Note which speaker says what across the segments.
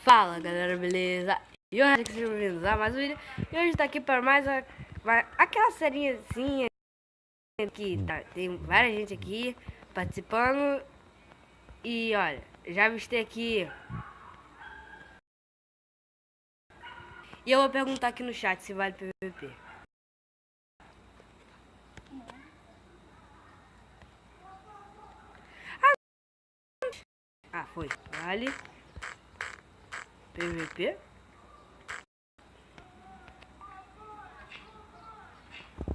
Speaker 1: Fala galera, beleza? E hoje sejam bem-vindos a mais um vídeo. E hoje tá aqui para mais aquela sériezinha que tem várias gente aqui participando. E olha, já avistei aqui. E eu vou perguntar aqui no chat se vale PVP. Ah, foi. Vale PVP.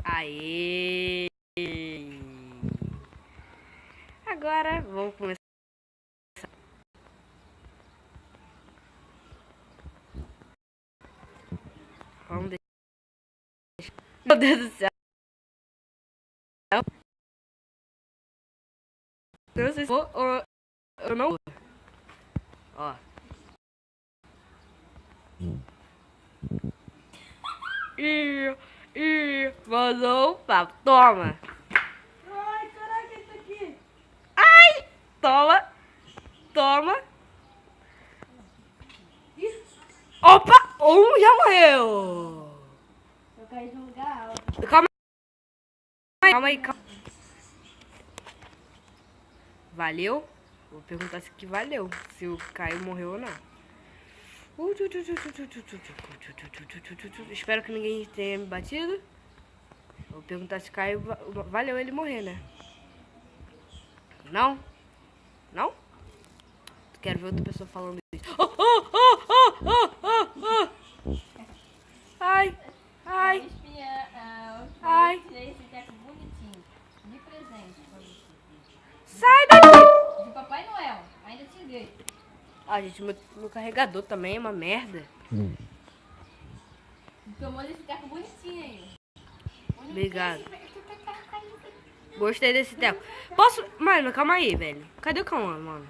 Speaker 1: Aê! Agora vou começar. Vamos deixar. Meu Deus do céu. Não sei se vou ou eu não vou. Ó. Mandou o papo. Toma.
Speaker 2: Ai, caraca, isso aqui.
Speaker 1: Ai, toma. Toma. Opa, já morreu.
Speaker 2: Eu caí de um lugar alto.
Speaker 1: Calma aí. Valeu? Vou perguntar se que valeu. Se o Caio morreu ou não. Espero que ninguém tenha me batido. Vou perguntar se Caio valeu ele morrer, né? Não? Não? Quero ver outra pessoa falando isso. Ai. Ai. Ai.
Speaker 2: Tirei esse teco bonitinho. De presente pra você.
Speaker 1: Sai daqui.
Speaker 2: De Papai Noel. Ainda te dei.
Speaker 1: Ah, gente, meu carregador também é uma merda.
Speaker 2: Tomou esse teco bonitinho aí.
Speaker 1: Obrigado. Gostei desse teco. Posso... Mano, calma aí, velho. Cadê o Cauã, mano?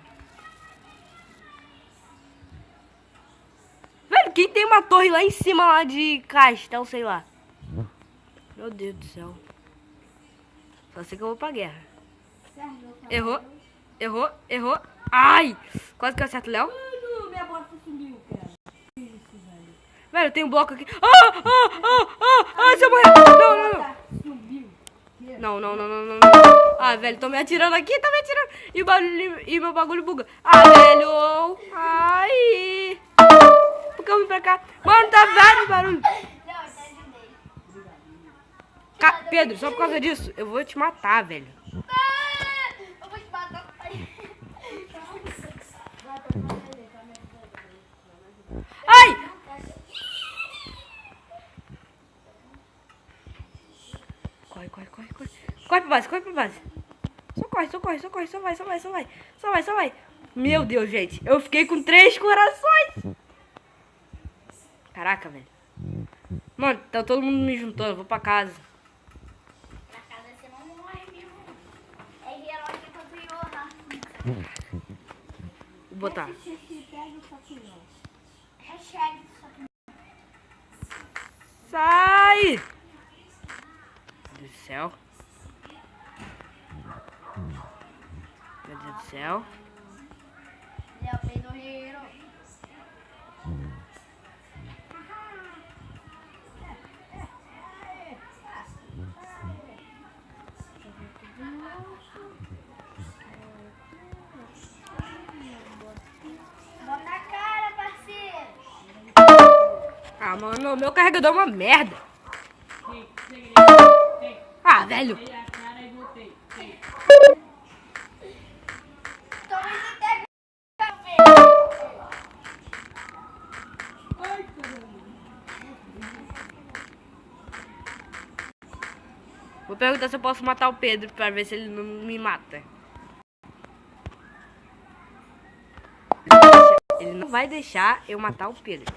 Speaker 1: Velho, quem tem uma torre lá em cima lá de Castel, sei lá. Meu Deus do céu. Só sei que eu vou pra guerra. Errou. Ai! Quase que eu acerto o Léo.
Speaker 2: Mano, minha bosta sumiu, cara. Isso, velho.
Speaker 1: Velho, tem um bloco aqui. Se eu morrer. Não.
Speaker 2: Sumiu.
Speaker 1: Não. Ah, velho, tô me atirando aqui, E o barulho, e meu bagulho buga. Ah, velho. Ai. Por que eu vim pra cá? Mano, tá velho o barulho. Pedro, só por causa disso, eu vou te matar, velho.
Speaker 2: Eu vou te matar.
Speaker 1: Ai! Corre pra base. Só vai. Meu Deus, gente. Eu fiquei com 3 corações. Caraca, velho. Mano, tá todo mundo me juntando. Eu vou pra casa.
Speaker 2: Na casa você não morre, meu. É herói que construiu lá.
Speaker 1: Vou botar.
Speaker 2: Hashtag
Speaker 1: Sai! Meu Deus do céu. Meu Deus do céu.
Speaker 2: Léo Pedorreiro. Bota a cara, parceiro.
Speaker 1: Ah, mano, meu carregador é uma merda. Ah, velho.
Speaker 2: Toma esse teco.
Speaker 1: Vou perguntar se eu posso matar o Pedro pra ver se ele não me mata. Ele não vai deixar eu matar o Pedro.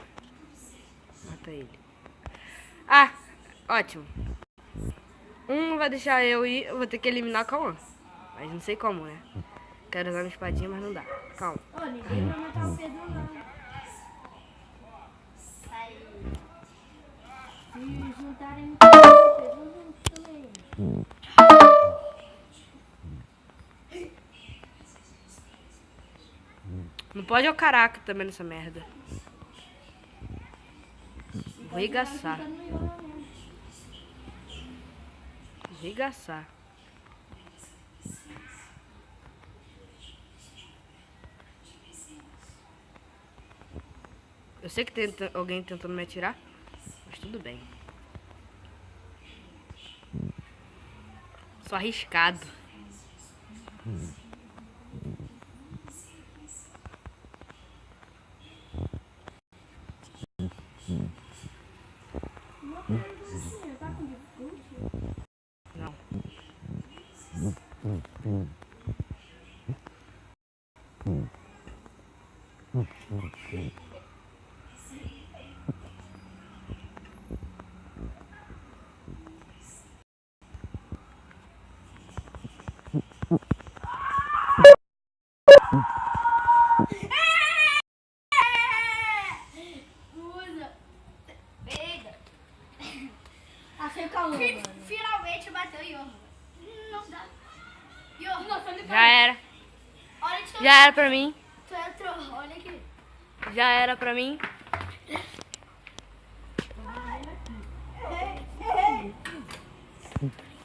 Speaker 1: Mata ele. Ah, ótimo. Não vai deixar eu ir, eu vou ter que eliminar o Cauã. Mas não sei como, né? Quero usar minha espadinha, mas não dá. Calma.
Speaker 2: Ô, ninguém vai matar o Pedro, não. Se juntarem no Pedro, juntos também.
Speaker 1: Não pode o caraca também nessa merda. Vou regaçar. Regaçar. Eu sei que tem alguém tentando me atirar, mas tudo bem. Sou arriscado. Não.
Speaker 2: Usa. Pega.
Speaker 3: Ah, sem calor, mano.
Speaker 2: Finalmente bateu o Yohan. Não dá. Yohan, não, foi
Speaker 1: Já era.
Speaker 2: Olha de
Speaker 1: Já era pra mim.
Speaker 2: Tu entrou, olha aqui.
Speaker 1: Já era pra mim.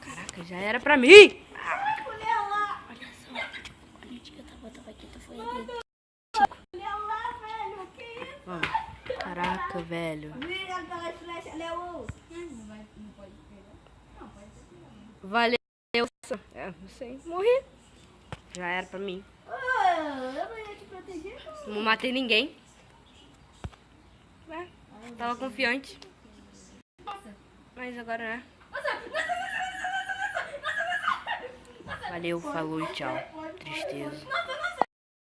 Speaker 1: Caraca, já era pra mim.
Speaker 2: Olha lá. Olha só. Olha que eu tava aqui, tu foi ali. Olha lá, velho. Que isso?
Speaker 1: Vamos. Caraca, velho.
Speaker 3: Vira aquela flecha, Leo.
Speaker 1: Valeu. É, não sei. Morri. Já era pra mim.
Speaker 3: Eu não ia te proteger, não.
Speaker 1: Não matei ninguém. É, tava confiante. Mas agora, né? Valeu, falou e tchau. Tristeza.